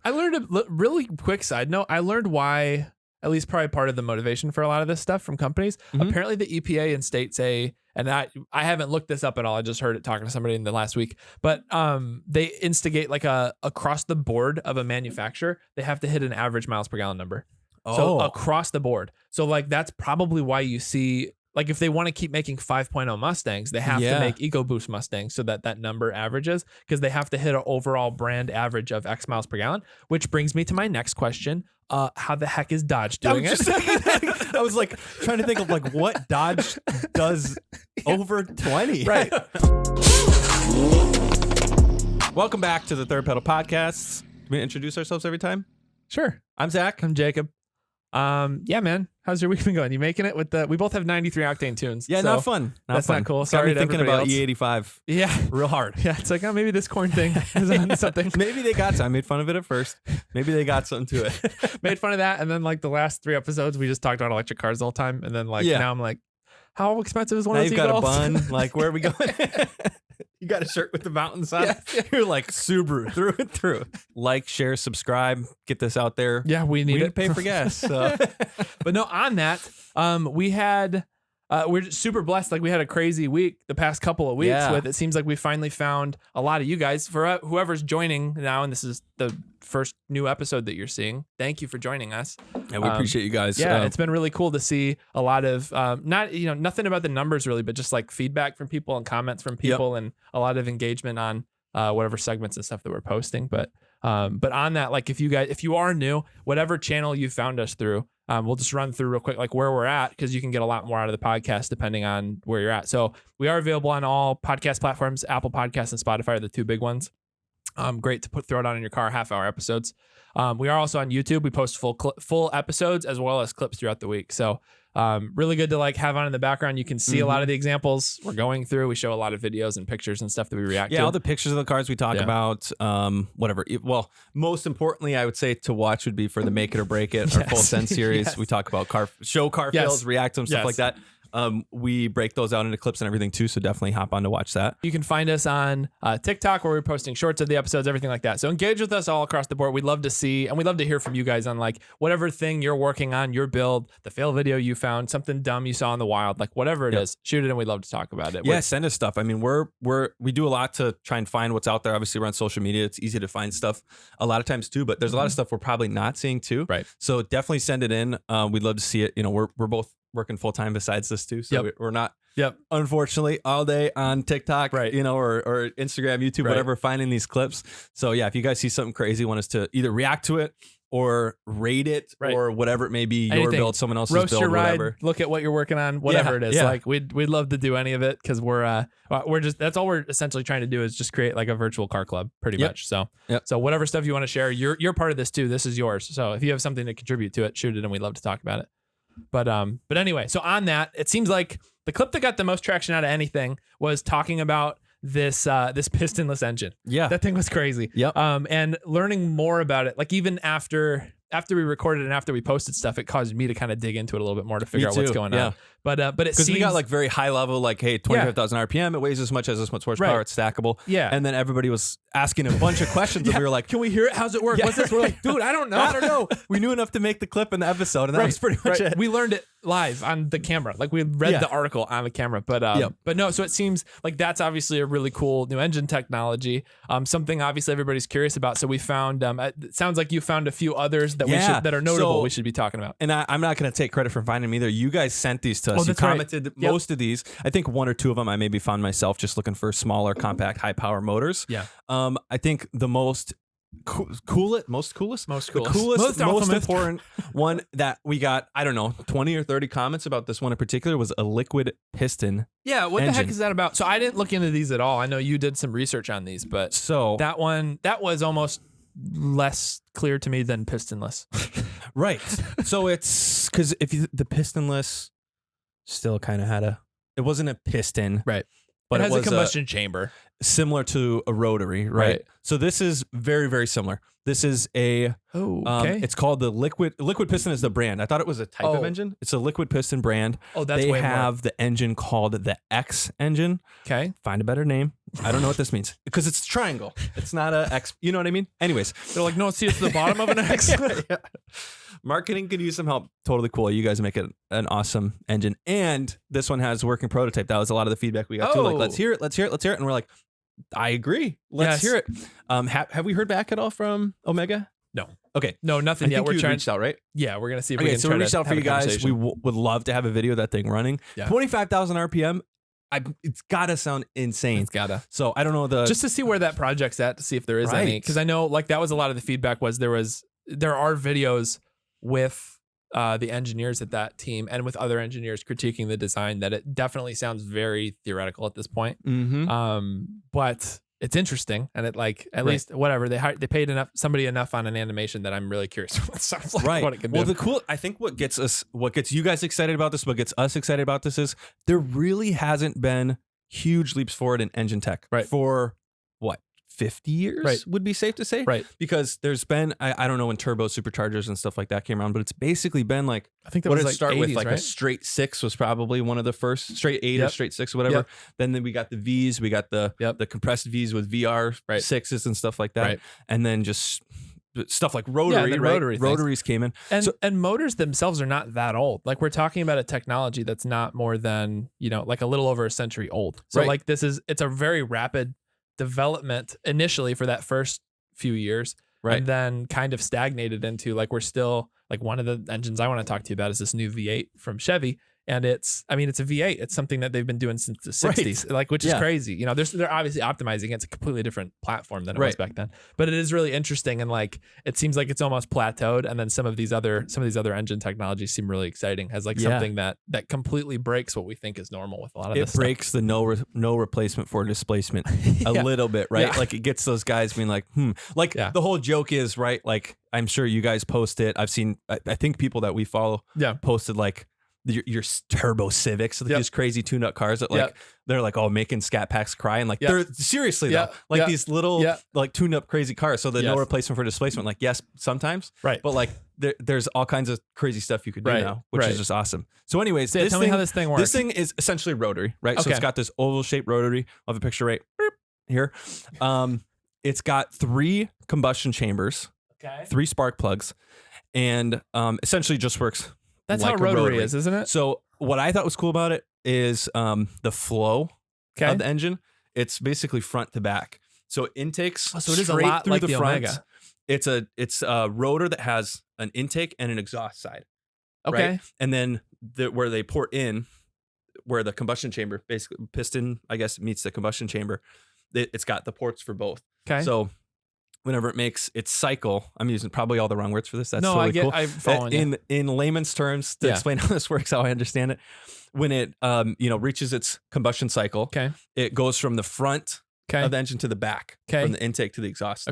I learned a really quick side note. I learned why, at least probably part of the motivation for a lot of this stuff from companies. Apparently the EPA and states and I haven't looked this up at all. I just heard it talking to somebody in the last week, but they instigate like across the board of a manufacturer, they have to hit an average miles per gallon number. So across the board. So like, that's probably why you see, like if they want to keep making 5.0 Mustangs, they have to make EcoBoost Mustangs so that number averages, because they have to hit an overall brand average of X miles per gallon, which brings me to my next question. How the heck is Dodge doing it? I was like trying to think of like what Dodge does over 20. Right. Welcome back to the Third Pedal Podcast. Can we introduce ourselves every time? Sure. I'm Zach. I'm Jacob. Yeah, man. How's your week been going? You making it with we both have 93 octane tunes. Yeah, so not fun. That's fun. not cool. Got Sorry me to thinking about everybody E85. Yeah. Real hard. Yeah, it's like, maybe this corn thing is on something. Maybe they got some. I made fun of it at first. Maybe they got something to it. Made fun of that, and then like the last 3 episodes, we just talked about electric cars the whole time, and then now I'm like, how expensive is one now of those you've got e-golfs? a bun. Like, where are we going? You got a shirt with the mountains on it. Yeah. You're like Subaru through and through. Like, share, subscribe, get this out there. Yeah, we need We it. need to pay for gas. So. But no, on that, we're just super blessed. Like we had a crazy week the past couple of weeks with, it seems like we finally found a lot of you guys. For whoever's joining now, and this is the first new episode that you're seeing, thank you for joining us. And we appreciate you guys. Yeah, it's been really cool to see a lot of nothing about the numbers really, but just like feedback from people and comments from people and a lot of engagement on whatever segments and stuff that we're posting. But on that, like if you are new, whatever channel you found us through, we'll just run through real quick like where we're at, because you can get a lot more out of the podcast depending on where you're at. So we are available on all podcast platforms. Apple Podcasts and Spotify are the 2 big ones. Great to throw it on in your car, half-hour episodes. We are also on YouTube. We post full episodes as well as clips throughout the week. So really good to like have on in the background. You can see a lot of the examples we're going through. We show a lot of videos and pictures and stuff that we react to. Yeah, all the pictures of the cars we talk about, whatever. Well, most importantly, I would say to watch would be for the Make It or Break It, our full 10 series. We talk about car fails, react to them, stuff like that. We break those out into clips and everything too, so definitely hop on to watch that. You can find us on TikTok, where we're posting shorts of the episodes, everything like that. So engage with us all across the board. We'd love to see, and we'd love to hear from you guys on like whatever thing you're working on, your build, the fail video you found, something dumb you saw in the wild, like whatever it is, shoot it and we'd love to talk about it. Yeah, send us stuff. I mean, we do a lot to try and find what's out there. Obviously, we're on social media. It's easy to find stuff a lot of times too, but there's a lot of stuff we're probably not seeing too. Right. So definitely send it in. We'd love to see it. You know, we're both working full time besides this too, so we're not unfortunately all day on TikTok, right? You know, or Instagram, YouTube, whatever, finding these clips. So yeah, if you guys see something crazy, want us to either react to it or rate it or whatever it may be, your build, someone else's roast build, your ride, whatever. Look at what you're working on, whatever it is. Like we'd love to do any of it, because we're just, that's all we're essentially trying to do, is just create like a virtual car club pretty much. So so whatever stuff you want to share, you're part of this too. This is yours. So if you have something to contribute to it, shoot it and we'd love to talk about it. But anyway, so on that, it seems like the clip that got the most traction out of anything was talking about this pistonless engine. Yeah, that thing was crazy. Yep. And learning more about it, like even after we recorded and after we posted stuff, it caused me to kind of dig into it a little bit more to figure out what's going on. But it because we got like very high level, like, hey, 25,000 RPM, it weighs as much as this much horsepower, it's stackable. Yeah. And then everybody was asking a bunch of questions and we were like, can we hear it? How's it work? What's this? We're like, dude, I don't know. We knew enough to make the clip in the episode, and that was pretty much it. We learned it live on the camera. Like we read the article on the camera, but no, so it seems like that's obviously a really cool new engine technology. Something obviously everybody's curious about. So we found, it sounds like you found a few others that that are notable we should be talking about. And I'm not going to take credit for finding them either. You guys sent these to us. You commented most of these. I think 1 or 2 of them I maybe found myself just looking for smaller, compact, high power motors. Yeah. I think the most important one that we got, I don't know, 20 or 30 comments about this one in particular was a liquid piston. Yeah, what the heck is that about? So I didn't look into these at all. I know you did some research on these, but that was almost less clear to me than pistonless. Right. So it's because the pistonless still kind of had it wasn't a piston. Right. but it has a combustion chamber similar to a rotary, right? So this is very, very similar. This is a, it's called the Liquid Piston is the brand. I thought it was a type of engine. It's a Liquid Piston brand. Oh, that's They way have more. the engine called the X engine. Okay. Find a better name. I don't know what this means because it's triangle. It's not a X. You know what I mean? Anyways. They're like, no, see, it's the bottom of an X. Yeah. Marketing could use some help. Totally cool. You guys make it an awesome engine. And this one has working prototype. That was a lot of the feedback we got too. Like, let's hear it. Let's hear it. Let's hear it. And we're like, I agree. Let's hear it. Have we heard back at all from Omega? No. Okay. No, nothing yet. We're trying reached out, right? Yeah, we're gonna see if we can. So we reached out for you guys. We would love to have a video of that thing running. Yeah. 25,000 RPM. It's gotta sound insane. It's gotta. So I don't know just to see where that project's at, to see if there is any, because I know like that was a lot of the feedback was there are videos with the engineers at that team and with other engineers critiquing the design that it definitely sounds very theoretical at this point. But it's interesting, and it like at least whatever they paid somebody enough on an animation that I'm really curious what it sounds like. What it can do. I think what gets you guys excited about this, what gets us excited about this is there really hasn't been huge leaps forward in engine tech for what 50 years would be safe to say, because there's been I don't know when turbo superchargers and stuff like that came around, but it's basically been like I think that was like start 80s, with like a straight 6 was probably one of the first straight 8 or straight 6 or whatever. Then we got the V's, we got the compressed V's with VR 6s and stuff like that, and then just stuff like rotary, rotaries came in, and motors themselves are not that old. Like we're talking about a technology that's not more than like a little over a century old. So like it's a very rapid development initially for that first few years, and then kind of stagnated into like we're still like one of the engines I want to talk to you about is this new V8 from Chevy, and it's a V8. It's something that they've been doing since the 60s, like which is crazy. They're obviously optimizing. It's a completely different platform than it was back then, but it is really interesting, and like it seems like it's almost plateaued. And then some of these other engine technologies seem really exciting as like something that completely breaks what we think is normal with a lot of this. It breaks the no replacement for displacement a little bit, right? Like it gets those guys being like, the whole joke is like I'm sure you guys post it. I've seen I think people that we follow posted like your turbo Civics, like these crazy tune-up cars that like they're like making scat packs cry, and like they're seriously though like these little like tune-up crazy cars. So the no replacement for displacement, like yes sometimes, but like there's all kinds of crazy stuff you could do now, which is just awesome. So anyways, tell me how this thing works. This thing is essentially rotary, right? So it's got this oval shaped rotary. I'll have a picture here. It's got 3 combustion chambers, 3 spark plugs, and essentially just works. That's like how rotary is, isn't it? So what I thought was cool about it is the flow of the engine. It's basically front to back. So intakes so it is a lot through like the front. Omega. It's a rotor that has an intake and an exhaust side. Right? And then where they port in, where the combustion chamber, basically piston, I guess, meets the combustion chamber, it's got the ports for both. So whenever it makes its cycle, I'm using probably all the wrong words for this. That's totally cool. I'm following in layman's terms, to explain how this works, how I understand it, when it reaches its combustion cycle, it goes from the front of the engine to the back, from the intake to the exhaust.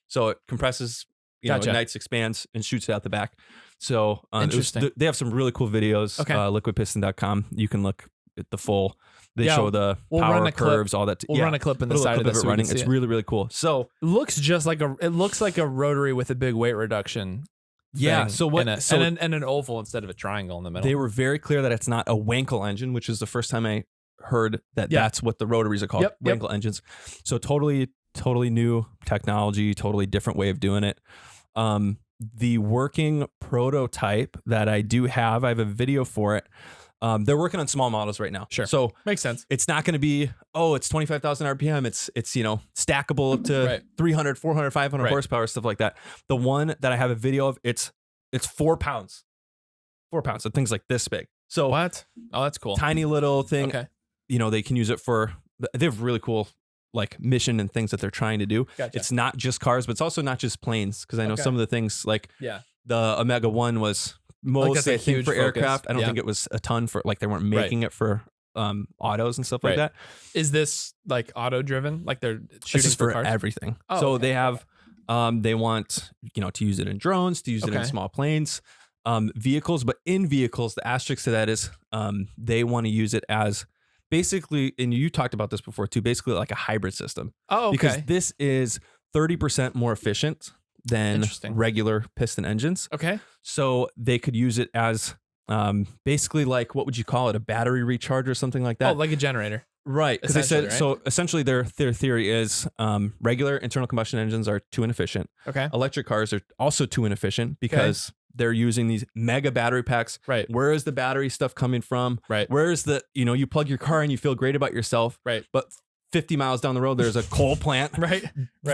So it compresses, ignites, expands, and shoots it out the back. So interesting. They have some really cool videos. Liquidpiston.com. You can look at the full. They show the power curves, all that. We'll run a clip in the side of this. Running. It's really, really cool. So it looks like a rotary with a big weight reduction. Yeah. So what? And an oval instead of a triangle in the middle. They were very clear that it's not a Wankel engine, which is the first time I heard that that's what the rotaries are called. Wankel engines. So totally new technology, totally different way of doing it. The working prototype that I have a video for it. They're working on small models right now. Sure. So makes sense. It's not going to be, it's 25,000 RPM. It's stackable up to 300, 400, 500 horsepower, stuff like that. The one that I have a video of, it's 4 pounds. 4 pounds. So things like this big. So what? Oh, that's cool. Tiny little thing. Okay. They can use it for, they have really cool like mission and things that they're trying to do. Gotcha. It's not just cars, but it's also not just planes. Cause I know some of the things like the Omega 1 was mostly I think for aircraft. I don't think it was a ton for like they weren't making it for autos and stuff like that. Is this like auto driven? Like they're shooting for cars? Everything. So they have they want to use it in drones, to use it in small planes, vehicles, but in vehicles the asterisk to that is they want to use it as basically, and you talked about this before too, basically like a hybrid system. Oh, okay. Because this is 30% more efficient than regular piston engines. Okay. So they could use it as basically like, what would you call it? A battery recharge or something like that? Oh, like a generator. Right. Because they said, right? so essentially their theory is regular internal combustion engines are too inefficient. Okay. Electric cars are also too inefficient because they're using these mega battery packs. Right. Where is the battery stuff coming from? Right. Where is the, you plug your car and you feel great about yourself. Right. But 50 miles down the road, there's a coal plant right.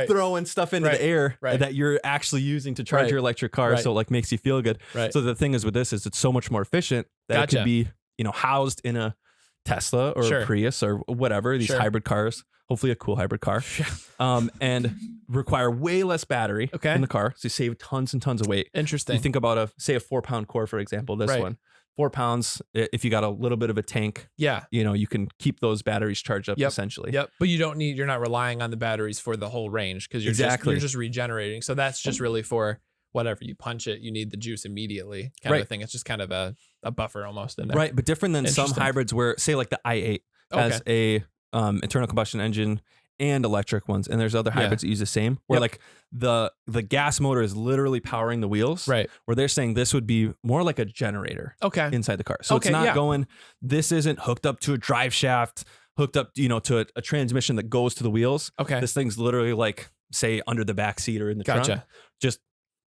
throwing stuff into the air that you're actually using to charge your electric car. So it like makes you feel good. Right. So the thing is with this is it's so much more efficient that it could be, housed in a Tesla or a Prius or whatever, these hybrid cars, hopefully a cool hybrid car, and require way less battery in the car. So you save tons and tons of weight. Interesting. You think about say a 4-pound core, for example, this one, 4 pounds. If you got a little bit of a tank, you can keep those batteries charged up essentially. Yep. But you're not relying on the batteries for the whole range because you're just regenerating. So that's just really for whatever you punch it, you need the juice immediately kind of thing. It's just kind of a buffer almost in there. Right. But different than some hybrids where say like the i8 has a internal combustion engine and electric ones. And there's other hybrids that use the same where like the gas motor is literally powering the wheels. Right. Where they're saying this would be more like a generator inside the car. So it's not going, this isn't hooked up to a drive shaft, hooked up, to a transmission that goes to the wheels. Okay. This thing's literally like say under the back seat or in the trunk. Just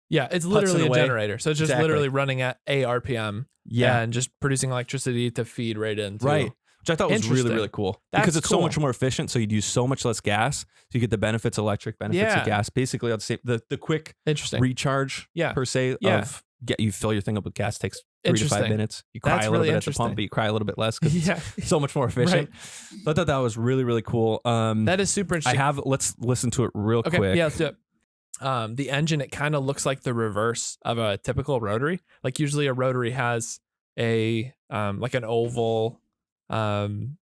it's literally a generator. So it's just literally running at a RPM and just producing electricity to feed right into. Right. Which I thought was really, really cool. Because it's so much more efficient. So you'd use so much less gas. So you get the benefits of electric, benefits of gas. Basically, I'd say the quick recharge per se of you fill your thing up with gas takes 3 to 5 minutes. You cry a little bit at the pump, but you cry a little bit less because it's so much more efficient. So I thought that was really, really cool. That is super interesting. Let's listen to it real quick. Yeah, let's do it. The engine, it kind of looks like the reverse of a typical rotary. Like usually a rotary has a like an oval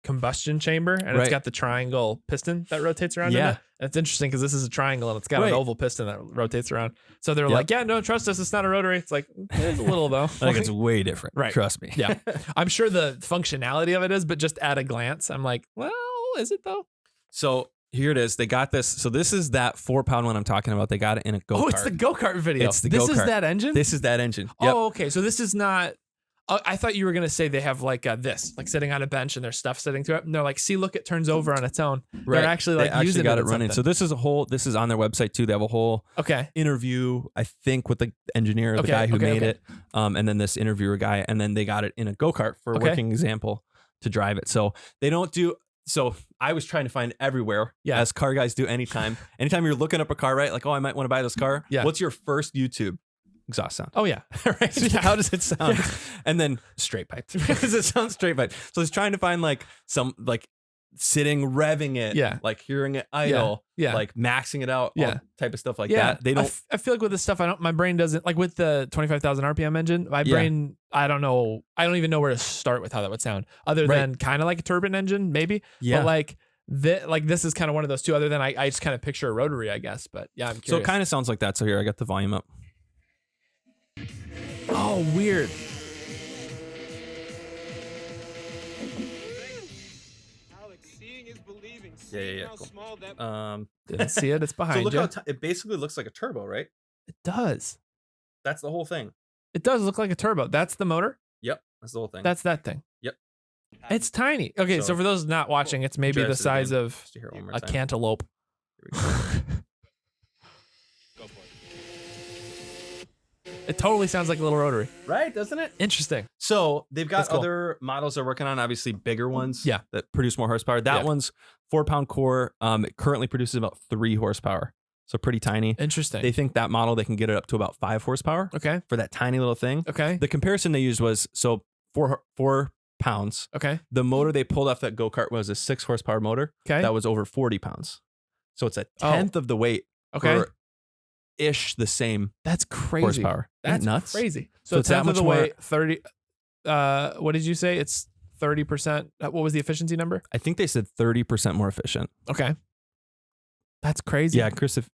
combustion chamber and it's got the triangle piston that rotates around in it. And it's interesting because this is a triangle and it's got an oval piston that rotates around. So they're like, no, trust us, it's not a rotary. It's like, it's a little though. I think it's way different. Right. Trust me. Yeah. I'm sure the functionality of it is, but just at a glance, I'm like, well, is it though? So here it is. They got this. So this is that 4-pound one I'm talking about. They got it in a go-kart. Oh, it's the go-kart video. It's the go-kart. This is that engine? This is that engine. Yep. Oh, okay. So this is not... I thought you were going to say they have like this, like sitting on a bench and there's stuff sitting to it. And they're like, see, look, it turns over on its own. Right. They're actually like using it running. So this is on their website too. They have a whole interview, I think, with the engineer, the guy who made it. And then this interviewer guy. And then they got it in a go-kart for a working example to drive it. So they don't do... So I was trying to find everywhere, as car guys do anytime. Anytime you're looking up a car, right? Like, oh, I might want to buy this car. Yeah. What's your first YouTube exhaust sound? Oh, yeah. Right. So how does it sound? Yeah. And then straight piped. Does it sound straight piped? So he's trying to find like some like sitting, revving it, like hearing it idle, like maxing it out, all type of stuff like that. They don't. I feel like with this stuff, my brain doesn't like with the 25,000 RPM engine. My brain, I don't know. I don't even know where to start with how that would sound, other than kind of like a turbine engine, maybe. Yeah. But like this is kind of one of those two. Other than I just kind of picture a rotary, I guess. But yeah, I'm curious. So it kind of sounds like that. So here, I got the volume up. Oh, weird. Yeah. Cool. Didn't see it. It's behind you. So look how it basically looks like a turbo, right? It does. That's the whole thing. It does look like a turbo. That's the motor? Yep. That's the whole thing. That's that thing. Yep. It's tiny. Okay, so for those not watching, it's maybe the size of a cantaloupe. Here we go. It totally sounds like a little rotary. Right, doesn't it? Interesting. So they've got other models they're working on, obviously bigger ones that produce more horsepower. That one's 4-pound core. It currently produces about 3 horsepower. So pretty tiny. Interesting. They think that model, they can get it up to about 5 horsepower. Okay. For that tiny little thing. Okay. The comparison they used was, so 4 pounds. Okay. The motor they pulled off that go-kart was a 6 horsepower motor. Okay. That was over 40 pounds. So it's a tenth of the weight. Okay. Ish the same. That's crazy. Horsepower. That's nuts. Crazy. So it's that much of the weight. 30. What did you say? It's 30%. What was the efficiency number? I think they said 30% more efficient. Okay. That's crazy. Yeah,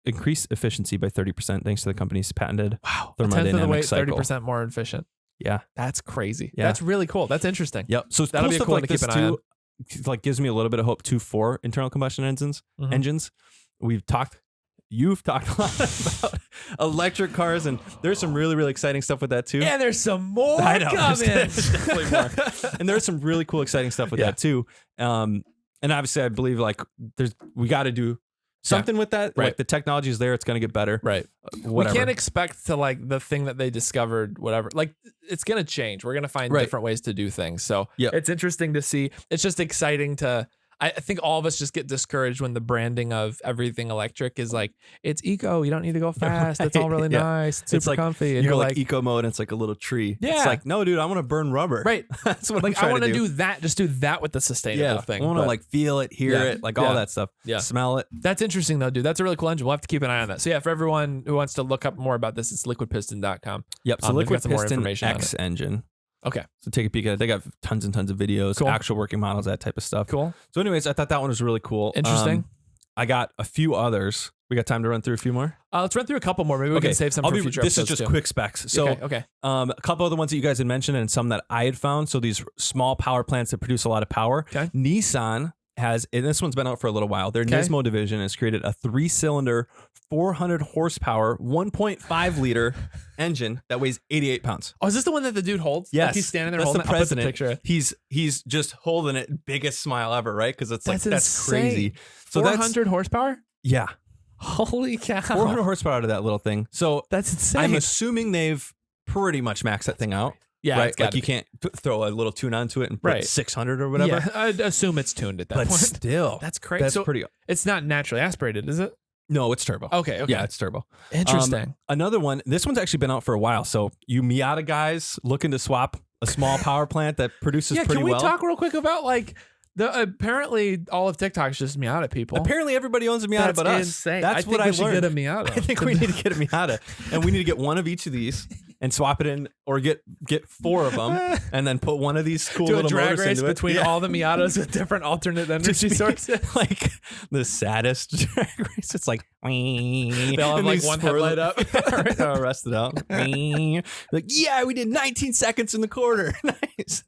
increase efficiency by 30% thanks to the company's patented thermodynamic cycle. 30% more efficient. Yeah. That's crazy. Yeah. That's really cool. That's interesting. Yep. So that'll be a cool one to keep an eye on. like gives me a little bit of hope too for internal combustion engines. You've talked a lot about electric cars, and there's some really, really exciting stuff with that too. Yeah, there's some more coming. There's definitely more. And there's some really cool, exciting stuff with that too. And obviously, I believe like we got to do something with that. Right. Like the technology is there; it's going to get better. Right. Whatever. We can't expect to like the thing that they discovered, whatever. Like it's going to change. We're going to find different ways to do things. So it's interesting to see. It's just exciting to. I think all of us just get discouraged when the branding of everything electric is like, it's eco. You don't need to go fast. It's all really nice. It's super like, comfy. And you're like eco mode. And it's like a little tree. Yeah. It's like, no, dude, I want to burn rubber. Right. That's what like, I'm I want to do that. Just do that with the sustainable thing. I want to like feel it, hear it, like all that stuff. Yeah. Smell it. That's interesting though, dude. That's a really cool engine. We'll have to keep an eye on that. So yeah, for everyone who wants to look up more about this, it's liquidpiston.com. Yep. So Liquid Piston X on engine. Okay. So take a peek at it. They got tons and tons of videos, actual working models, that type of stuff. Cool. So anyways, I thought that one was really cool. Interesting. I got a few others. We got time to run through a few more? Let's run through a couple more. Maybe we can save some for future episodes. This is just quick specs. So a couple of the ones that you guys had mentioned and some that I had found. So these small power plants that produce a lot of power. Okay. Nissan has, and this one's been out for a little while, their Nismo division has created a 3-cylinder, 400 horsepower, 1.5 liter engine that weighs 88 pounds. Oh, is this the one that the dude holds? Yes. Like he's standing there that's holding the president. I'll put the picture. He's just holding it, biggest smile ever, right? Because it's that's insane. crazy. So 400 horsepower? Yeah. Holy cow. 400 horsepower to that little thing. So that's insane. I'm assuming they've pretty much maxed that thing out. Yeah, right. Like you can't throw a little tune onto it and put 600 or whatever. Yeah, I'd assume it's tuned at that point. But still, that's crazy. That's pretty. It's not naturally aspirated, is it? No, it's turbo. Okay. Yeah, it's turbo. Interesting. Another one. This one's actually been out for a while. So you Miata guys looking to swap a small power plant that produces pretty well. Can we talk real quick about like apparently all of TikTok's just Miata people. Apparently everybody owns a Miata but us. Insane. That's what I learned. I think we should get a Miata. I think we need to get a Miata, and we need to get one of each of these and swap it in, or get 4 of them, and then put one of these cool do little a drag motors race into between all the Miatas with different alternate energy sources. Like the saddest drag race. It's like they'll have like one headlight up, rusted out. Like, yeah, we did 19 seconds in the quarter. Nice.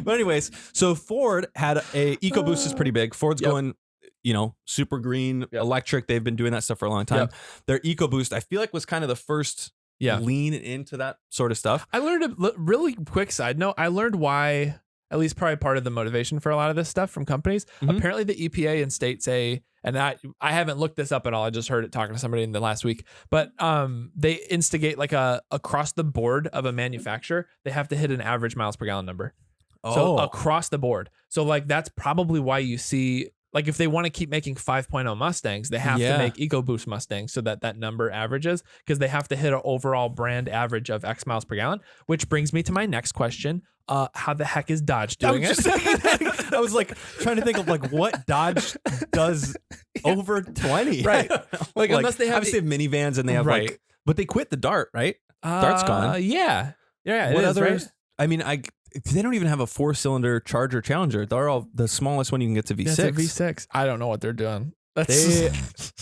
But anyways, so Ford had a EcoBoost is pretty big. Ford's going, super green, electric. They've been doing that stuff for a long time. Their EcoBoost, I feel like, was kind of the first lean into that sort of stuff. I learned a really quick side note. I learned why, at least probably part of the motivation for a lot of this stuff from companies. Apparently the EPA in states and I haven't looked this up at all. I just heard it talking to somebody in the last week, but they instigate like across the board of a manufacturer, they have to hit an average miles per gallon number. So across the board. So like, that's probably why you see, like if they want to keep making 5.0 Mustangs, they have to make EcoBoost Mustangs so that number averages, because they have to hit an overall brand average of X miles per gallon, which brings me to my next question. How the heck is Dodge doing it? I was like trying to think of like what Dodge does over 20. Right. Like unless they have obviously have minivans and they have like, but they quit the Dart, right? Dart's gone. Yeah. What others? Right? I mean, they don't even have a 4-cylinder Charger Challenger. They're all the smallest one you can get to V6. That's a V6. I don't know what they're doing.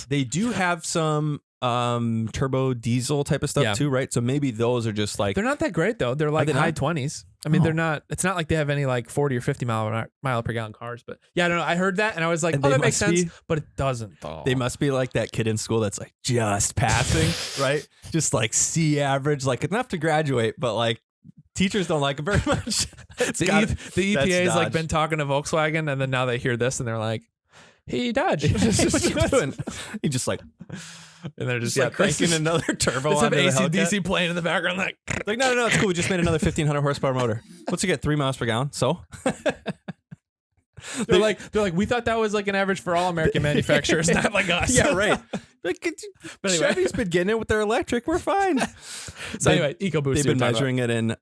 They do have some turbo diesel type of stuff too, right? So maybe those are just like, they're not that great though. They're like high 20s. I mean, they're not. It's not like they have any like 40 or 50 mile per gallon cars. But yeah, I don't know. I heard that and I was like, that makes sense. But it doesn't though. They must be like that kid in school that's like just passing, right? Just like C average, like enough to graduate, but like teachers don't like it very much. The EPA has like been talking to Volkswagen, and then now they hear this and they're like, "Hey, Dodge, what you doing?" He just like, and they're just cranking another turbo. Let's have AC/DC playing in the background, like no, it's cool. We just made another 1,500 horsepower motor. What's it get? 3 miles per gallon. So they're like, we thought that was like an average for all American manufacturers, not like us. Yeah, right. But anyway, Chevy's been getting it with their electric. We're fine. So anyway, EcoBoost. They've been measuring it in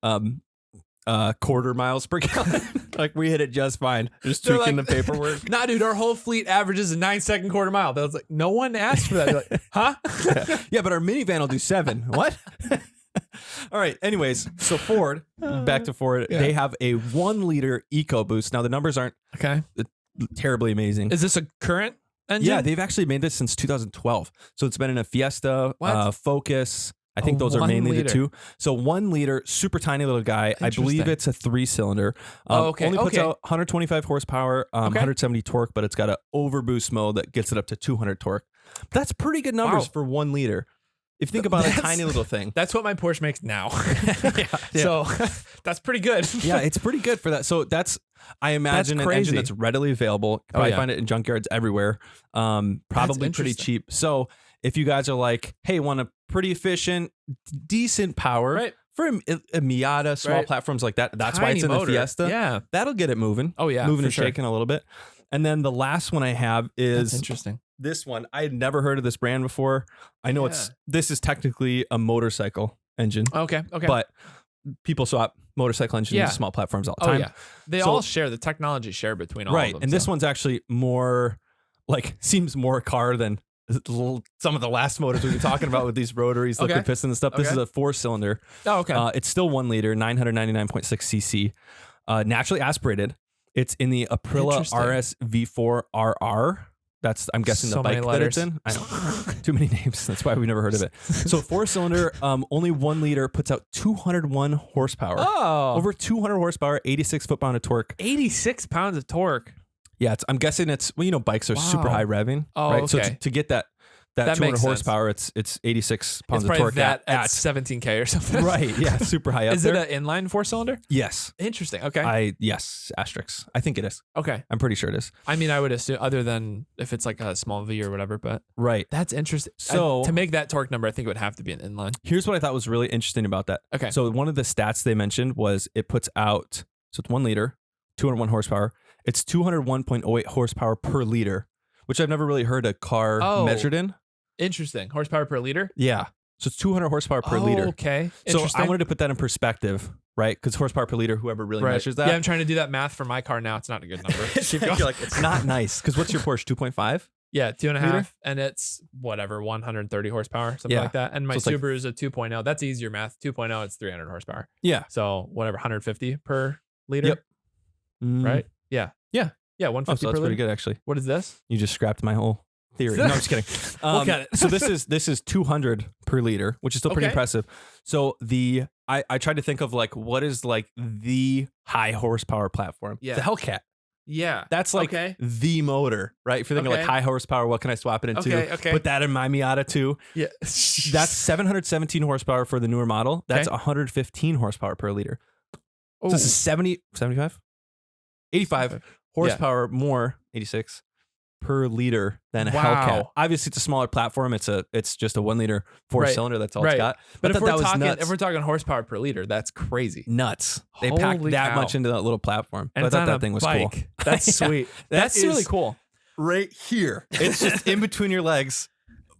quarter miles per gallon. Like we hit it just fine. Just tweaking the paperwork. Nah, dude, our whole fleet averages a 9-second quarter mile. That was like, no one asked for that. They're like, huh? Yeah, but our minivan will do 7. What? All right. Anyways, so Ford, back to Ford. Yeah. They have a 1-liter EcoBoost. Now the numbers aren't terribly amazing. Is this a current engine? Yeah, they've actually made this since 2012. So it's been in a Fiesta, Focus, I think those are mainly the two. So 1 liter, super tiny little guy. I believe it's a 3-cylinder. Only puts out 125 horsepower, 170 torque, but it's got an overboost mode that gets it up to 200 torque. That's pretty good numbers for 1 liter. If you think about a tiny little thing. That's what my Porsche makes now. So that's pretty good. Yeah, it's pretty good for that. So I imagine an engine that's readily available. You probably find it in junkyards everywhere. Probably pretty cheap. So if you guys are like, hey, want a pretty efficient, decent power for a Miata, small platforms like that. That's why it's in the Fiesta. Yeah. That'll get it moving. Oh, yeah. Moving and shaking a little bit. And then the last one I have is interesting. This one. I had never heard of this brand before. I know this is technically a motorcycle engine. Okay. But people swap motorcycle engines into small platforms all the time. Yeah. They all share the technology share between all of them. And this one's actually more seems more car than some of the last motors we've been talking about with these rotaries, liquid piston and stuff. This is a 4-cylinder. Oh, okay. It's still 1 liter, 999.6 cc, naturally aspirated. It's in the Aprilia RS V4 RR. I'm guessing the bike that it's in. I don't too many names. That's why we've never heard of it. So 4-cylinder, only 1 liter, puts out 201 horsepower. Oh, over 200 horsepower, 86 foot-pound of torque. 86 pounds of torque. Yeah, I'm guessing bikes are super high revving, right? Okay. So to get that 200 horsepower, it's 86 pounds of torque at 17K or something. Right, yeah, super high up. Is it an inline 4-cylinder? Yes. Interesting. Okay. Yes, asterisk. I think it is. Okay. I'm pretty sure it is. I mean, I would assume, other than if it's like a small V or whatever, but that's interesting. So to make that torque number, I think it would have to be an inline. Here's what I thought was really interesting about that. Okay. So one of the stats they mentioned was it puts out, so it's 1 liter, 201 horsepower. It's 201.08 horsepower per liter, which I've never really heard a car measured in. Interesting. Horsepower per liter? Yeah. So it's 200 horsepower per liter. Okay. So I wanted to put that in perspective, right? Because horsepower per liter, whoever really measures that. Yeah, I'm trying to do that math for my car now. It's not a good number. It's not nice. Because what's your Porsche, 2.5? Yeah, 2.5, and it's 130 horsepower, something like that. And my Subaru is a 2.0. That's easier math. 2.0, it's 300 horsepower. Yeah. So 150 per liter. Yep. Right? Yeah. 150 so that's pretty good, actually. What is this? You just scrapped my whole theory. No, I'm just kidding. Look at it. So this is 200 per liter, which is still pretty impressive. So I tried to think of what is the high horsepower platform. Yeah. The Hellcat. Yeah. That's the motor, right? If you're thinking high horsepower, what can I swap it into? Okay. Put that in my Miata too. Yeah. That's 717 horsepower for the newer model. That's 115 horsepower per liter. So this is 75? 85 horsepower more, 86 per liter than a Hellcat. Obviously, it's a smaller platform. It's just a 1 liter 4-cylinder. That's all it's got. But if we're talking horsepower per liter, that's crazy. Nuts. They packed that much into that little platform. And I thought that thing was cool. That's sweet. That's really cool. Right here. It's just in between your legs.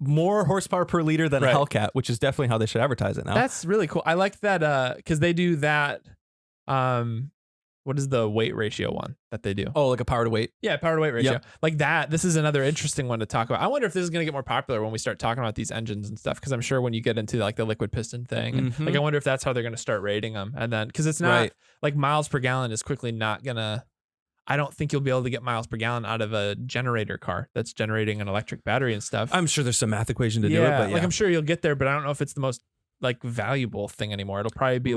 More horsepower per liter than a Hellcat, which is definitely how they should advertise it now. That's really cool. I like that because they do that. What is the weight ratio one that they do? Oh, like a power to weight? Yeah, power to weight ratio. Yep. Like that. This is another interesting one to talk about. I wonder if this is going to get more popular when we start talking about these engines and stuff. Because I'm sure when you get into the liquid piston thing, and I wonder if that's how they're going to start rating them. And then because it's not like miles per gallon is quickly not gonna. I don't think you'll be able to get miles per gallon out of a generator car that's generating an electric battery and stuff. I'm sure there's some math equation to do it, but I'm sure you'll get there, but I don't know if it's the most valuable thing anymore. It'll probably be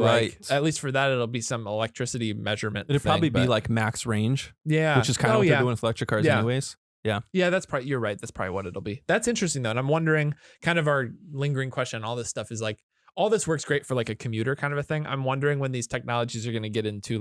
at least for that, it'll be some electricity measurement. It'll probably be max range. Yeah. Which is kind of what they're doing with electric cars anyways. Yeah. Yeah, you're right. That's probably what it'll be. That's interesting though. And I'm wondering, kind of our lingering question, all this stuff is all this works great for a commuter kind of a thing. I'm wondering when these technologies are going to get into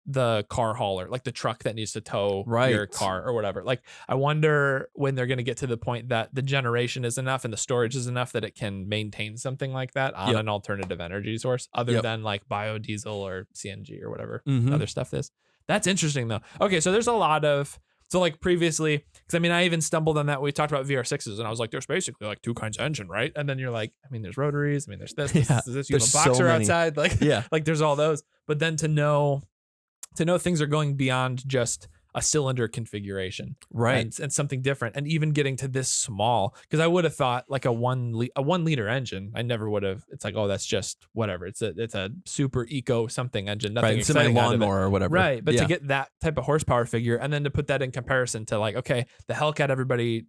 the car hauler, the truck that needs to tow your car or whatever. I wonder when they're going to get to the point that the generation is enough and the storage is enough that it can maintain something like that on an alternative energy source other than biodiesel or CNG or whatever other stuff is. That's interesting though. Okay, so there's a lot of previously, because I even stumbled on that. We talked about VR6s and I was like, there's basically 2 kinds of engine, right? And then you're like, there's rotaries. There's this. You have a boxer outside. There's all those. But then to know things are going beyond just a cylinder configuration, right? And something different, and even getting to this small, because I would have thought a 1 liter engine. I never would have. It's that's just whatever. It's a super eco something engine. Nothing exciting out of it. Lawnmower or whatever. Right, but to get that type of horsepower figure, and then to put that in comparison to the Hellcat everybody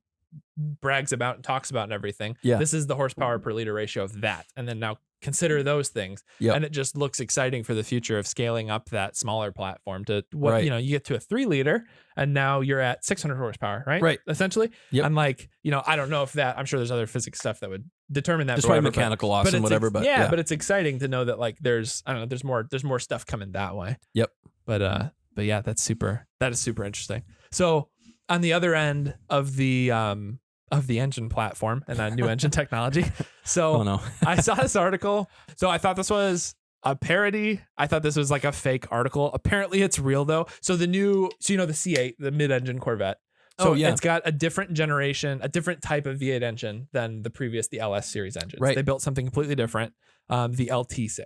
brags about and talks about and everything. Yeah. This is the horsepower per liter ratio of that. And then now consider those things. Yep. And it just looks exciting for the future of scaling up that smaller platform to what, Right. you get to a 3 liter and now you're at 600 horsepower, right? Right. Essentially. Yep. And like, I don't know if I'm sure there's other physics stuff that would determine that. Just probably mechanical loss and whatever, but yeah. But it's exciting to know that like there's more stuff coming that way. Yep. But yeah, that is super interesting. So on the other end of the engine platform and that new engine technology. So oh, no. I saw this article. So I thought this was a parody. I thought this was like a fake article. Apparently it's real though. So the C8, the mid-engine Corvette. So it's got a different generation, a different type of V8 engine than the LS series engines. Right. They built something completely different, the LT6.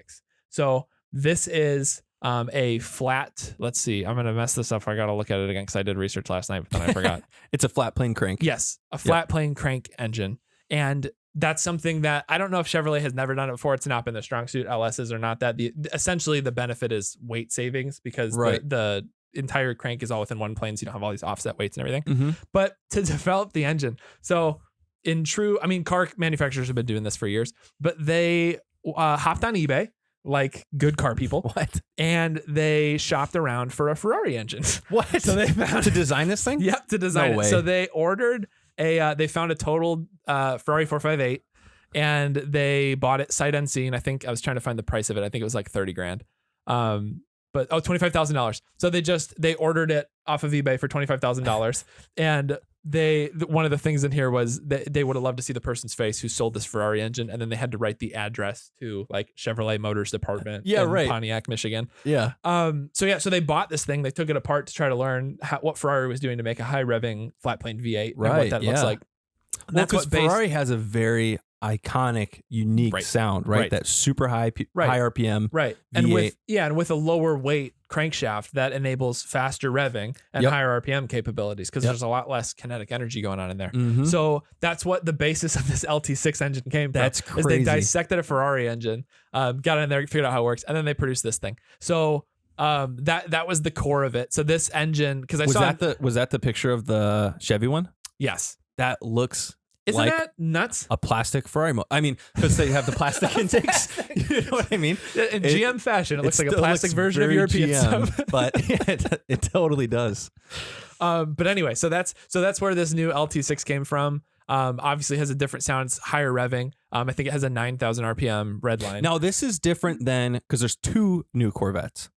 So this is a flat, let's see, I'm going to mess this up. I got to look at it again because I did research last night, but then I forgot. It's a flat plane crank. Yes, a flat plane crank engine. And that's something that I don't know if Chevrolet has never done it before. It's not been the strong suit. LSs are not that. Essentially, the benefit is weight savings because the entire crank is all within one plane, so you don't have all these offset weights and everything. Mm-hmm. But to develop the engine, so car manufacturers have been doing this for years, but they hopped on eBay like good car people. What? And they shopped around for a Ferrari engine. What? So they found to design this thing? Yep, to design No it. way. So they ordered they found a total Ferrari 458 and they bought it sight unseen. I think I was trying to find the price of it. I think it was like $30,000. But $25,000. So they ordered it off of eBay for $25,000. And one of the things in here was that they would have loved to see the person's face who sold this Ferrari engine, and then they had to write the address to like Chevrolet Motors Department in Pontiac, Michigan. Yeah. So they bought this thing, they took it apart to try to learn what Ferrari was doing to make a high revving flat plane V8 and what that looks like. Well, because Ferrari has a very iconic, unique sound, right? That super high RPM, right? V8. And with a lower weight crankshaft that enables faster revving and higher RPM capabilities because there's a lot less kinetic energy going on in there. Mm-hmm. So that's what the basis of this LT6 engine came from. That's crazy. Is they dissected a Ferrari engine, got in there, figured out how it works, and then they produced this thing. So that was the core of it. So this engine, because was that the picture of the Chevy one? Yes, that looks. Isn't like that nuts? A plastic Ferrari I mean, because they have the plastic intakes. You know what I mean? In GM fashion, it looks like a plastic version of European stuff. But it totally does. But anyway, so that's where this new LT6 came from. Obviously has a different sound. It's higher revving. I think it has a 9,000 RPM red line. Now this is different than, because there's two new Corvettes.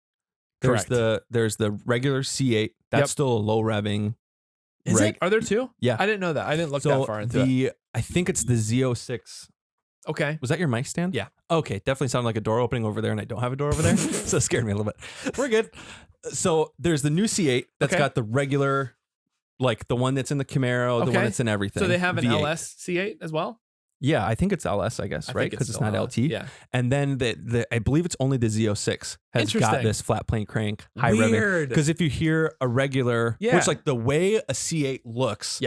There's the regular C8. That's still a low revving. Is it? Are there two? Yeah. I didn't know that. I didn't look that far into it. I think it's the Z06. Okay. Was that your mic stand? Yeah. Okay. Definitely sounded like a door opening over there, and I don't have a door over there. So it scared me a little bit. We're good. So there's the new C8 that's got the regular, like the one that's in the Camaro, the one that's in everything. So they have an V8. LS C8 as well? Yeah, I think it's LS, I guess, right? Because it's not LT. Yeah. And then I believe it's only the Z06 has got this flat plane crank, high revving. Because if you hear a regular, which like the way a C8 looks,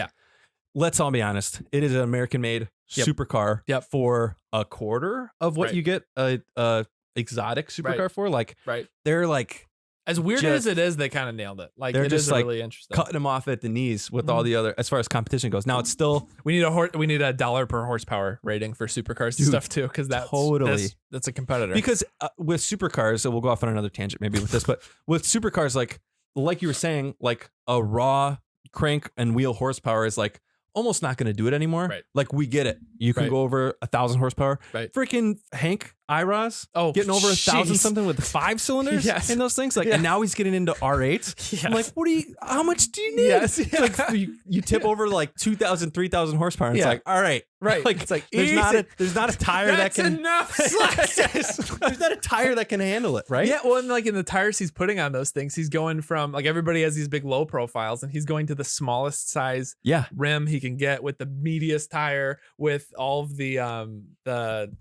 let's all be honest, it is an American-made supercar for a quarter of what you get a exotic supercar for. Like, they're like, as weird as it is, they kind of nailed it. Like, they're it just is really interesting. Cutting them off at the knees with all the other, as far as competition goes. Now it's still, we need a $1 per horsepower rating for supercars and stuff too, because that's a competitor. Because with supercars, so we'll go off on another tangent maybe with this, but with supercars, like you were saying, like a raw crank and wheel horsepower is like almost not going to do it anymore. Right. Like we get it. You can go over 1,000 horsepower. Right. Freaking Hank Iras getting over 1,000 something with 5 cylinders in those things. Like, and now he's getting into R8s. Yes. I'm like, how much do you need? Yes. It's like you tip over like 2,000, 3,000 horsepower. And it's like, all right. Right. Like, it's like, there's not a tire that can. Enough. There's not a tire that can handle it. Right. Yeah. Well, and like in the tires he's putting on those things, he's going from, like, everybody has these big low profiles and he's going to the smallest size rim he can get with the meatiest tire with all of the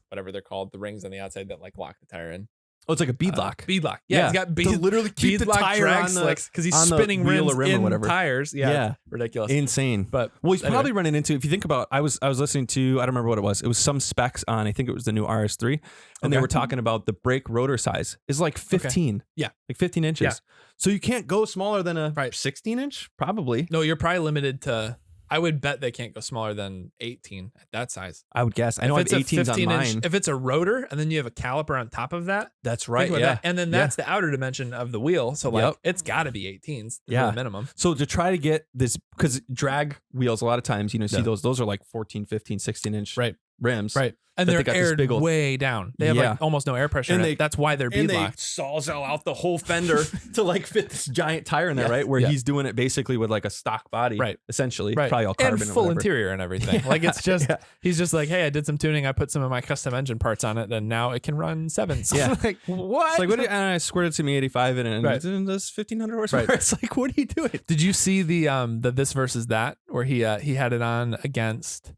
whatever they're called, the rings on the outside that like lock the tire in. Oh, it's like a bead lock. Bead lock. Yeah, he's got to literally keep the tire on slicks because he's spinning rims in tires. Yeah, ridiculous, insane. But he's probably running into. If you think about, I was listening to, I don't remember what it was. It was some specs on, I think it was the new RS3, and they were talking about the brake rotor size is like 15. Yeah, like 15 inches. Yeah. So you can't go smaller than a 16 inch, probably. No, you're probably limited to. I would bet they can't go smaller than 18 at that size. I would guess. I know I have 18s on mine. If it's a rotor and then you have a caliper on top of that. That's right. Yeah. And then that's the outer dimension of the wheel. So like it's got to be 18s. The minimum. So to try to get this, because drag wheels, a lot of times, see those are like 14, 15, 16 inch rims. Right. And they're aired way down. They have like almost no air pressure. And that's why they're bead locked. Sawzall out the whole fender to like fit this giant tire in there, right? Where he's doing it basically with like a stock body, essentially, probably all carbon and full interior and everything. Like it's just he's just like, hey, I did some tuning. I put some of my custom engine parts on it, and now it can run 7s. Yeah, like what? It's like and I squirted some 85 in it, and it does 1500 horsepower. It's like, what are you doing? Did you see the this versus that where he had it on against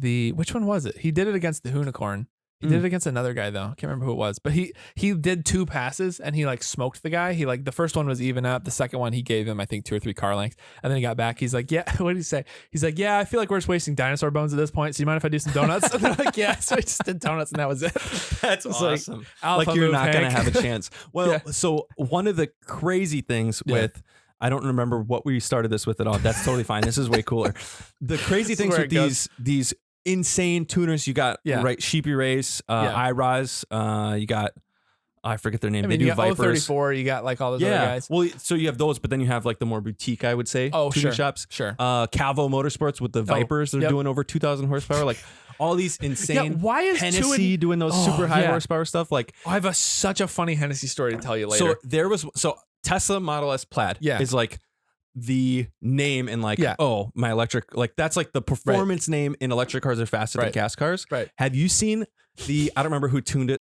which one was it? He did it against the Unicorn. He did it against another guy though. I can't remember who it was, but he did 2 passes and he like smoked the guy. He like the first one was even up. The second one he gave him I think 2 or 3 car lengths, and then he got back. He's like, yeah, what did he say? He's like, yeah, I feel like we're just wasting dinosaur bones at this point. So you mind if I do some donuts? And they're like, yeah. So I just did donuts and that was it. That's awesome. Like you're not gonna have a chance. Well, so one of the crazy things with. I don't remember what we started this with at all. That's totally fine. This is way cooler. The crazy things with these insane tuners you got, right? Sheepy Race, iRaz, you got, I forget their name. They do Vipers. 034, you got like all those other guys. Well, so you have those, but then you have like the more boutique, I would say, tuner shops. Sure. Calvo Motorsports with the Vipers, they're doing over 2,000 horsepower. Like all these insane. Why is Hennessy doing those super high horsepower stuff? Like I have such a funny Hennessy story to tell you later. So Tesla Model S Plaid is like the name in like, my electric, like that's like the performance name in electric cars are faster than gas cars. Right. Have you seen I don't remember who tuned it.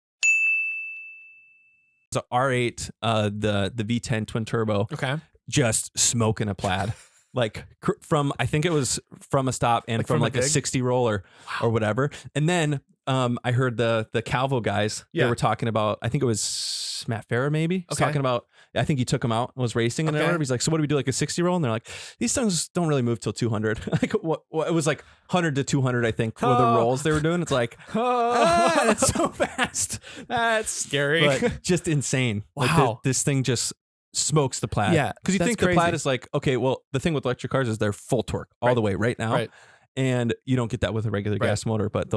It's a R8, the V10 twin turbo. Okay. Just smoking a Plaid. Like from, I think it was from a stop and from like a 60 roller or whatever. And then I heard the Calvo guys, they were talking about, I think it was Matt Farah maybe, was talking about, I think he took him out and was racing and whatever. He's like, so what do we do, like a 60 roll? And they're like, these things don't really move till 200. Like what it was like 100 to 200, I think, were the rolls they were doing. It's like, that's so fast. That's scary. But just insane. Wow. Like this thing just smokes the Plaid. Yeah. Because you think the Plaid is like, okay, well, the thing with electric cars is they're full torque all the way right now. Right. And you don't get that with a regular gas motor, but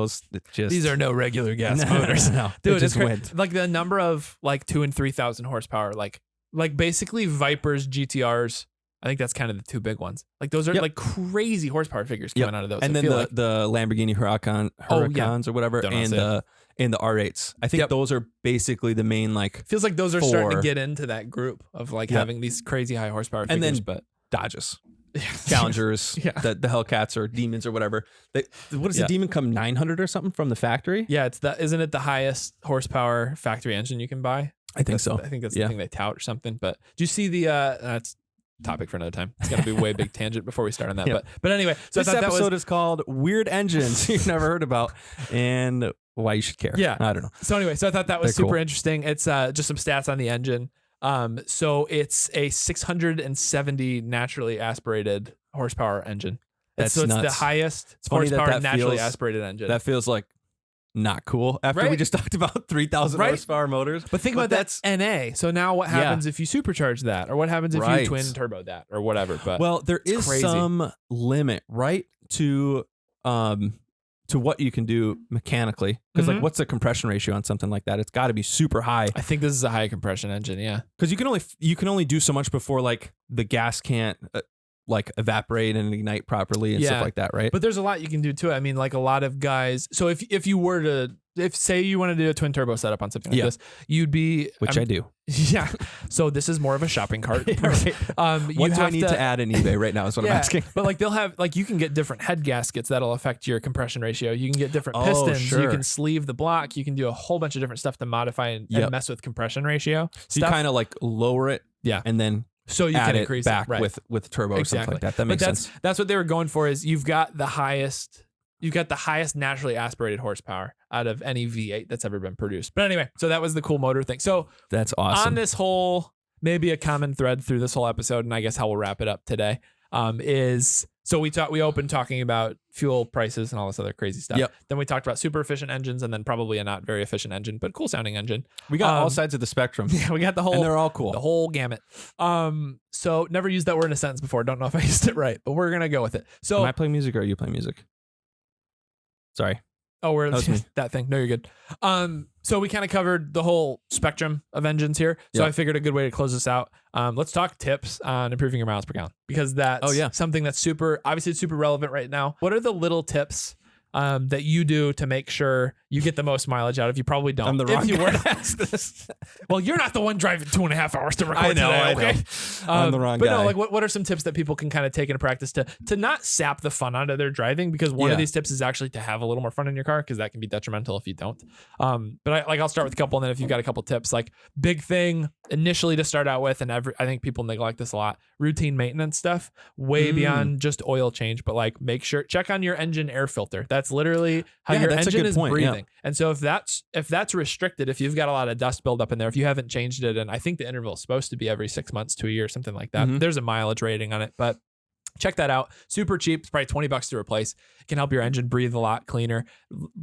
these are no regular gas motors. No, dude, it's crazy. Like the number of like 2,000 and 3,000 horsepower, like basically Vipers, GTRs. I think that's kind of the 2 big ones. Like those are like crazy horsepower figures coming out of those. And then the Lamborghini Huracans or whatever, and the R8s. I think those are basically the main like. Feels like those are starting to get into that group of like having these crazy high horsepower figures. And then Dodges. Challengers, the Hellcats or Demons or whatever. What does the Demon come 900 or something from the factory? Yeah, isn't it the highest horsepower factory engine you can buy? I think so. I think that's the thing they tout or something. But do you see that's topic for another time? It's gonna be a way big tangent before we start on that. But anyway, so this episode is called Weird Engines You've Never Heard About and Why You Should Care. Yeah, I don't know. So anyway, so I thought that was super interesting. It's just some stats on the engine. So it's a 670 naturally aspirated horsepower engine. That's so it's nuts. the highest horsepower naturally aspirated engine. That feels like not cool after we just talked about 3,000 horsepower motors. But think about that's NA. So now what happens if you supercharge that, or what happens if you twin turbo that, or whatever? But there is some limit, right, to what you can do mechanically, because like what's the compression ratio on something like that? It's got to be super high. I think this is a high compression engine, because you can only do so much before like the gas can't like evaporate and ignite properly and stuff like that, right? But there's a lot you can do too. I mean, like a lot of guys. So if you were to, say you want to do a twin turbo setup on something like this, you'd be, I do. Yeah. So this is more of a shopping cart. Right. What do I need to add in eBay right now is what I'm asking. But like they'll have, like you can get different head gaskets that'll affect your compression ratio. You can get different pistons. You can sleeve the block. You can do a whole bunch of different stuff to modify and mess with compression ratio. So you kind of like lower it. Yeah. And then so you can increase back it with turbo or something like that. That makes sense. That's what they were going for, is you've got the highest naturally aspirated horsepower out of any V8 that's ever been produced. But anyway, so that was the cool motor thing. So that's awesome. On this whole, maybe a common thread through this whole episode, and I guess how we'll wrap it up today, is So we opened talking about fuel prices and all this other crazy stuff. Yep. Then we talked about super efficient engines, and then probably a not very efficient engine, but cool sounding engine. We got all sides of the spectrum. Yeah, we got the whole, and they're all cool. The whole gamut. So never used that word in a sentence before. Don't know if I used it right, but we're gonna go with it. So am I playing music or are you playing music? Sorry. Oh, we're that thing. No, you're good. So we kind of covered the whole spectrum of engines here. So I figured a good way to close this out. Let's talk tips on improving your miles per gallon, because that's something that's obviously it's super relevant right now. What are the little tips that you do to make sure you get the most mileage out of? You probably don't. I'm the wrong guy to ask this. Well, you're not the one driving 2.5 hours to record today. I know. I'm the wrong guy. But no, like what are some tips that people can kind of take into practice to not sap the fun out of their driving? Because one of these tips is actually to have a little more fun in your car, because that can be detrimental if you don't. But I'll start with a couple, and then if you've got a couple tips, like big thing initially to start out with, and I think people neglect this a lot, routine maintenance stuff, way beyond just oil change, but like make sure, check on your engine air filter. That's literally how your engine is breathing. Yeah. And so if that's restricted, if you've got a lot of dust buildup in there, if you haven't changed it, and I think the interval is supposed to be every 6 months to a year, something like that. There's a mileage rating on it, but check that out. Super cheap. It's probably $20 to replace. It can help your engine breathe a lot cleaner,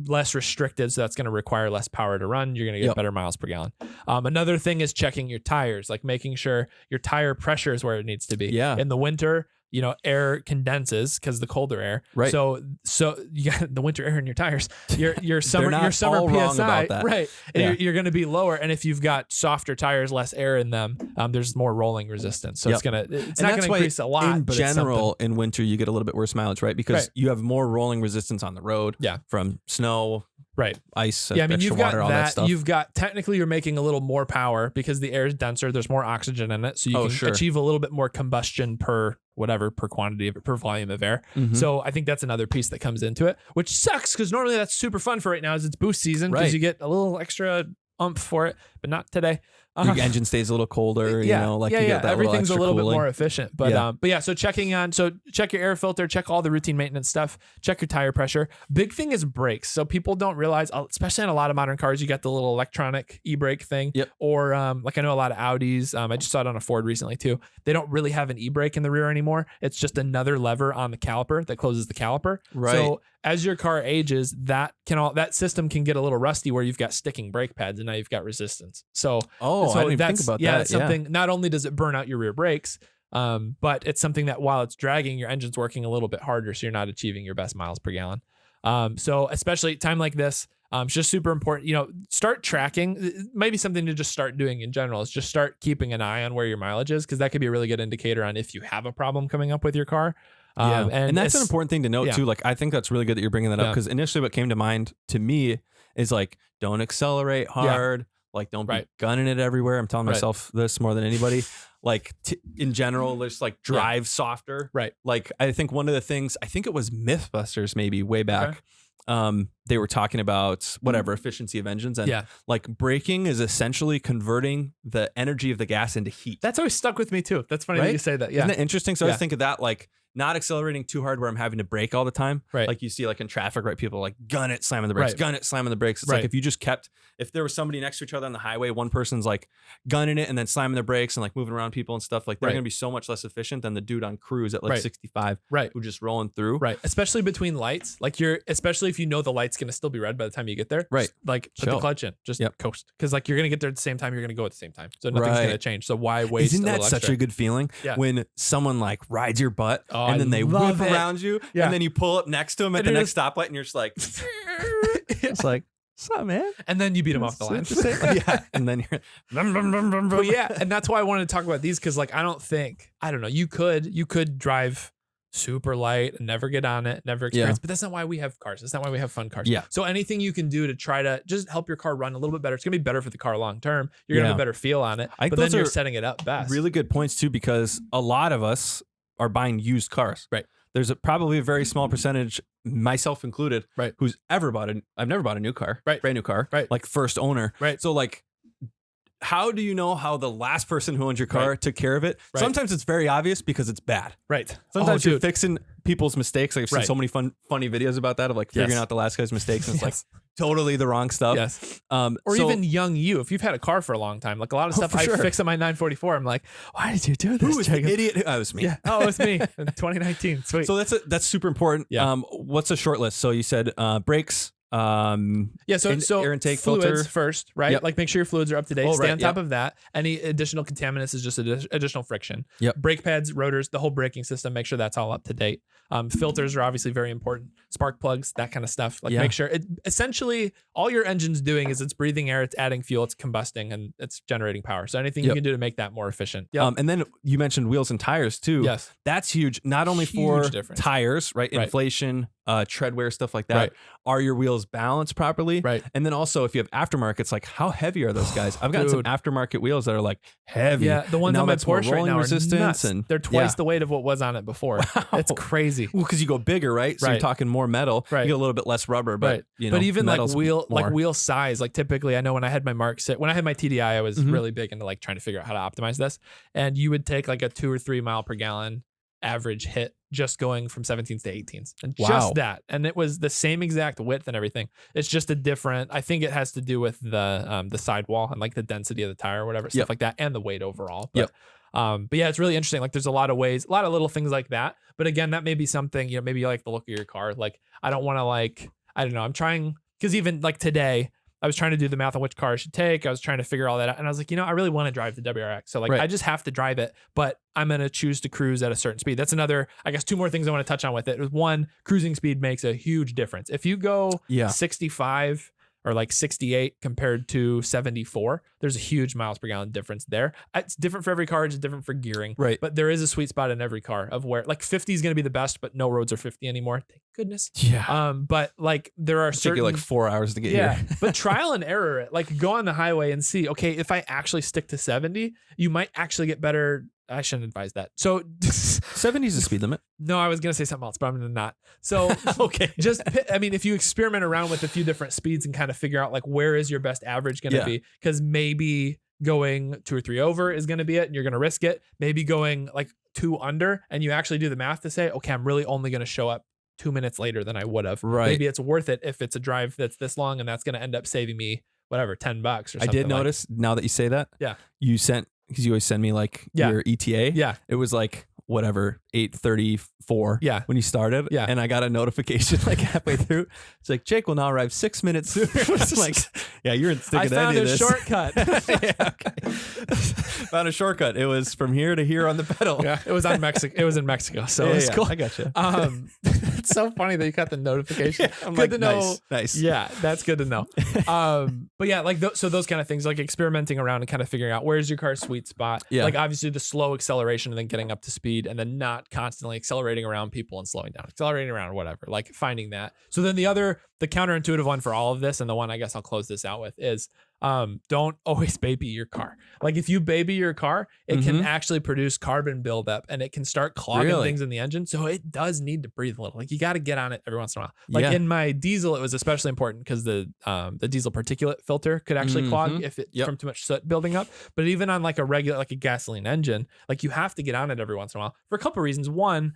less restricted. So that's going to require less power to run. You're going to get better miles per gallon. Another thing is checking your tires, like making sure your tire pressure is where it needs to be. Yeah. In the winter, air condenses because the colder air. Right. So you got the winter air in your tires. Your summer PSI, right? Yeah. You're going to be lower. And if you've got softer tires, less air in them, there's more rolling resistance. So it's not going to increase a lot. In general, in winter, you get a little bit worse mileage, right? Because you have more rolling resistance on the road. Yeah. From snow. Right. Ice, yeah, I mean, you've got water, all that stuff. You've got, technically, you're making a little more power because the air is denser. There's more oxygen in it. So you can achieve a little bit more combustion per quantity per volume of air. So I think that's another piece that comes into it, which sucks because normally that's super fun for right now, is it's boost season, because you get a little extra oomph for it, but not today. Your engine stays a little colder, you get that everything's a little cooling. bit more efficient. But so check your air filter, check all the routine maintenance stuff, check your tire pressure. Big thing is brakes. So people don't realize, especially in a lot of modern cars, you got the little electronic e-brake thing. Yep. Or like I know a lot of Audis, I just saw it on a Ford recently too. They don't really have an e-brake in the rear anymore. It's just another lever on the caliper that closes the caliper. Right. So as your car ages, that system can get a little rusty where you've got sticking brake pads and now you've got resistance. So I didn't even think about that. Yeah, it's something. Not only does it burn out your rear brakes, but it's something that while it's dragging, your engine's working a little bit harder, so you're not achieving your best miles per gallon. So especially time like this, it's just super important. Start tracking. It might be something to just start doing in general. Is just start keeping an eye on where your mileage is, because that could be a really good indicator on if you have a problem coming up with your car. And that's an important thing to note too. Like, I think that's really good that you're bringing that up, because initially what came to mind to me is like, don't accelerate hard. Like, don't be gunning it everywhere. I'm telling myself this more than anybody. Like, in general, just like drive softer. Right. Like, I think one of the things, I think it was Mythbusters maybe way back. They were talking about efficiency of engines, and like braking is essentially converting the energy of the gas into heat. That's always stuck with me too. That's funny that you say that. Yeah. Isn't that interesting? So I was thinking that, like, not accelerating too hard where I'm having to brake all the time. Right. Like you see like in traffic, right? People like gun it, slamming the brakes, gun it, slamming the brakes. It's like if you just if there was somebody next to each other on the highway, one person's like gunning it and then slamming the brakes and like moving around people and stuff, like they're going to be so much less efficient than the dude on cruise at like 65 who's just rolling through. Right. Especially between lights. Like especially if you know the light's going to still be red by the time you get there. Right. Like put the clutch in, just coast. Cause like you're going to get there at the same time. You're going to go at the same time. So nothing's going to change. So why waste? Isn't that such a good feeling when someone like rides your butt and then they whip around you and then you pull up next to them at the next stoplight and you're just like, it's like, what's up, man? And then you beat them off the line. And then you're but and that's why I wanted to talk about these, because like I don't know, you could drive super light and never get on it, never experience, but that's not why we have cars. That's not why we have fun cars. So anything you can do to try to just help your car run a little bit better, it's gonna be better for the car long term. You're gonna have a better feel on it, but then you're setting it up best. Really good points too, because a lot of us are buying used cars. Right. There's probably a very small percentage, myself included, who's ever I've never bought a new car, brand new car, like first owner. Right. So like, how do you know how the last person who owned your car took care of it? Right. Sometimes it's very obvious because it's bad. Right. Sometimes you're fixing people's mistakes. Like I've seen so many funny videos about that of like figuring Yes. out the last guy's mistakes. And it's like totally the wrong stuff. Yes. Or even young you, if you've had a car for a long time, like a lot of stuff I fix on my 944, I'm like, why did you do this? Who was the idiot? Oh, it was me. Yeah. Oh, it was me in 2019. Sweet. So that's super important. Yeah. What's a short list? So you said brakes. So air intake fluids filter first, right? Yep. Like make sure your fluids are up to date. Stay right, on top of that. Any additional contaminants is just additional friction. Yep. Brake pads, rotors, the whole braking system. Make sure that's all up to date. Filters are obviously very important. Spark plugs, that kind of stuff. Like make sure essentially all your engine's doing is it's breathing air, it's adding fuel, it's combusting, and it's generating power. So anything you can do to make that more efficient. Yep. And then you mentioned wheels and tires too. Yes. That's huge. Not only for tires, right? Inflation, tread wear, stuff like that. Right. Are your wheels balanced properly? Right. And then also if you have aftermarkets, like how heavy are those guys? I've got some aftermarket wheels that are like heavy. Yeah, the ones on my Porsche right now are nuts. And they're twice the weight of what was on it before. Wow. It's crazy. Well, because you go bigger, right? So you're talking more metal. Right. You get a little bit less rubber, but you know, but even like more. wheel size, like typically I know when I had my Mark 6, when I had my TDI, I was really big into like trying to figure out how to optimize this. And you would take like a 2 or 3 mile per gallon average hit just going from 17s to 18s and just that. And it was the same exact width and everything. It's just a different, I think it has to do with the sidewall and like the density of the tire or whatever, stuff like that, and the weight overall. But, but yeah, it's really interesting. Like there's a lot of ways, a lot of little things like that. But again, that may be something, you know, maybe you like the look of your car. Like I don't want to like, I don't know. I'm trying, because even like today, I was trying to do the math on which car I should take. I was trying to figure all that out. And I was like, you know, I really want to drive the WRX. So like, I just have to drive it, but I'm going to choose to cruise at a certain speed. That's another, I guess, 2 more things I want to touch on with it. One, cruising speed makes a huge difference. If you go 65 or like 68 compared to 74, there's a huge miles per gallon difference there. It's different for every car. It's different for gearing. Right. But there is a sweet spot in every car of where like 50 is going to be the best, but no roads are 50 anymore. Thank goodness. Yeah. But like there are certain, take you like 4 hours to get here. But trial and error it. Like go on the highway and see, okay, if I actually stick to 70, you might actually get better. I shouldn't advise that. So 70 is the speed limit. No, I was going to say something else, but I'm going to not. So okay. I mean, if you experiment around with a few different speeds and kind of figure out like where is your best average going to be, because maybe going 2 or 3 over is going to be it and you're going to risk it. Maybe going like 2 under and you actually do the math to say, okay, I'm really only going to show up 2 minutes later than I would have. Right. Maybe it's worth it if it's a drive that's this long and that's going to end up saving me whatever, $10 or something. I did notice now that you say that. Yeah. You sent, because you always send me like your ETA. Yeah. It was like whatever, 8:34. Yeah. When you started. Yeah. And I got a notification like halfway through. It's like, Jake will now arrive 6 minutes sooner. It's like, yeah, you're sticking to any of this. I found a shortcut. Found a shortcut. It was from here to here on the pedal. Yeah. It was on Mexico. It was in Mexico. So it was cool. I got you. It's so funny that you got the notification. I'm good like, to know. Nice. Yeah, that's good to know. But yeah, like so those kind of things, like experimenting around and kind of figuring out where's your car's sweet spot. Yeah. Like obviously the slow acceleration and then getting up to speed and then not constantly accelerating around people and slowing down, accelerating around or whatever, like finding that. So then the counterintuitive one for all of this, and the one I guess I'll close this out with is, don't always baby your car. Like if you baby your car, it can actually produce carbon buildup and it can start clogging things in the engine. So it does need to breathe a little. Like you got to get on it every once in a while. Like in my diesel, it was especially important because the diesel particulate filter could actually clog if it from too much soot building up. But even on like a regular, like a gasoline engine, like you have to get on it every once in a while for a couple of reasons. One,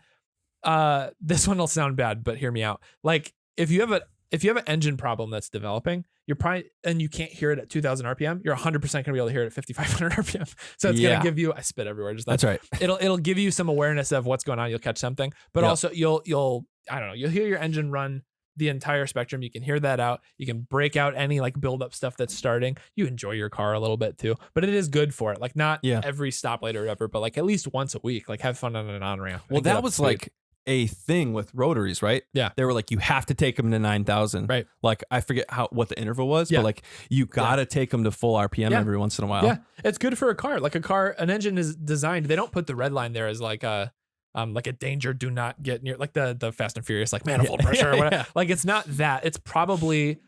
this one will sound bad, but hear me out. Like if you have an engine problem that's developing, you're probably, and you can't hear it at 2000 RPM, you're 100% going to be able to hear it at 5,500 RPM. So it's going to give you, I spit everywhere. Just that's right. It'll give you some awareness of what's going on. You'll catch something, but also you'll, I don't know, you'll hear your engine run the entire spectrum. You can hear that out. You can break out any like buildup stuff that's starting. You enjoy your car a little bit too, but it is good for it. Like not every stoplight or whatever, but like at least once a week, like have fun on an on-ramp. Well, that was like a thing with rotaries, right? Yeah. They were like, you have to take them to 9,000. Right. Like, I forget what the interval was, but like, you got to take them to full RPM every once in a while. Yeah. It's good for a car. Like an engine is designed, they don't put the red line there as like a danger, do not get near, like the Fast and Furious, like manifold pressure or whatever. Like, it's not that. It's probably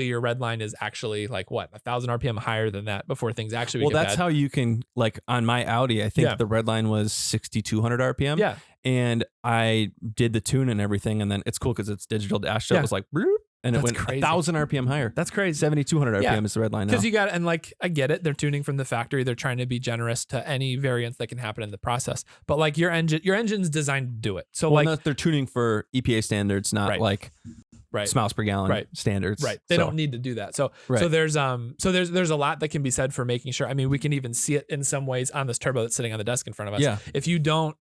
your red line is actually like 1,000 RPM higher than that before things actually get that's bad. how you can, like on my Audi, I think the red line was 6,200 RPM. Yeah. And I did the tune and everything. And then it's cool because it's digital dash. So it was like, and it went crazy. 1,000 RPM higher. That's crazy. 7,200 RPM is the red line now. Because you got, and like, I get it. They're tuning from the factory. They're trying to be generous to any variance that can happen in the process. But like your engine's designed to do it. So like they're tuning for EPA standards, not like miles per gallon standards. Right. They don't need to do that. So there's a lot that can be said for making sure. I mean, we can even see it in some ways on this turbo that's sitting on the desk in front of us. Yeah. If you don't,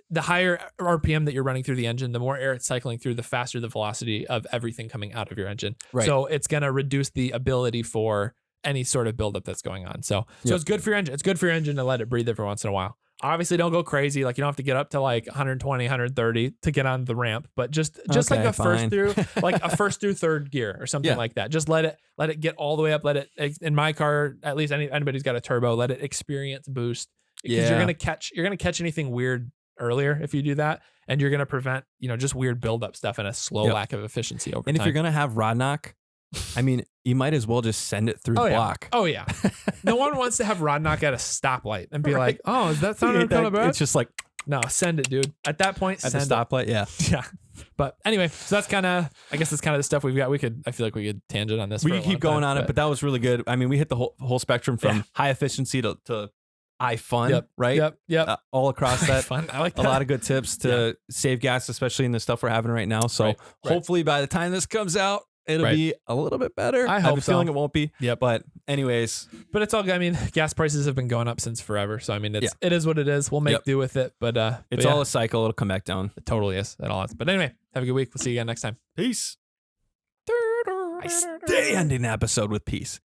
the higher RPM that you're running through the engine, the more air it's cycling through, the faster the velocity of everything coming out of your engine. Right. So it's going to reduce the ability for any sort of buildup that's going on. So it's good for your engine. It's good for your engine to let it breathe every once in a while. Obviously, don't go crazy. Like, you don't have to get up to like 120, 130 to get on the ramp, but just like a first through third gear or something like that. Just let it get all the way up. Let it, in my car, at least anybody's got a turbo, let it experience boost. Because you're gonna catch anything weird earlier if you do that, and you're gonna prevent just weird buildup stuff and a slow lack of efficiency over time. And if you're gonna have rod knock, I mean, you might as well just send it through the block. Oh yeah. No one wants to have rod knock at a stoplight and be like, "Oh, is that sound coming back?" It's just like, no, send it, dude. At that point, at the stoplight, yeah. But anyway, so that's kind of, I guess that's kind of the stuff we've got. I feel like we could tangent on this. We could keep going on it, but that was really good. I mean, we hit the whole spectrum from high efficiency to fun, right? Yep. All across that. Fun. I like that. A lot of good tips to save gas, especially in the stuff we're having right now. So hopefully by the time this comes out, it'll be a little bit better. I have a feeling it won't be. Yep. But anyways. But it's all good. I mean, gas prices have been going up since forever. So I mean, it is what it is. We'll make do with it. But it's all a cycle. It'll come back down. It totally is. It all is. But anyway, have a good week. We'll see you again next time. Peace. I stay ending the episode with peace.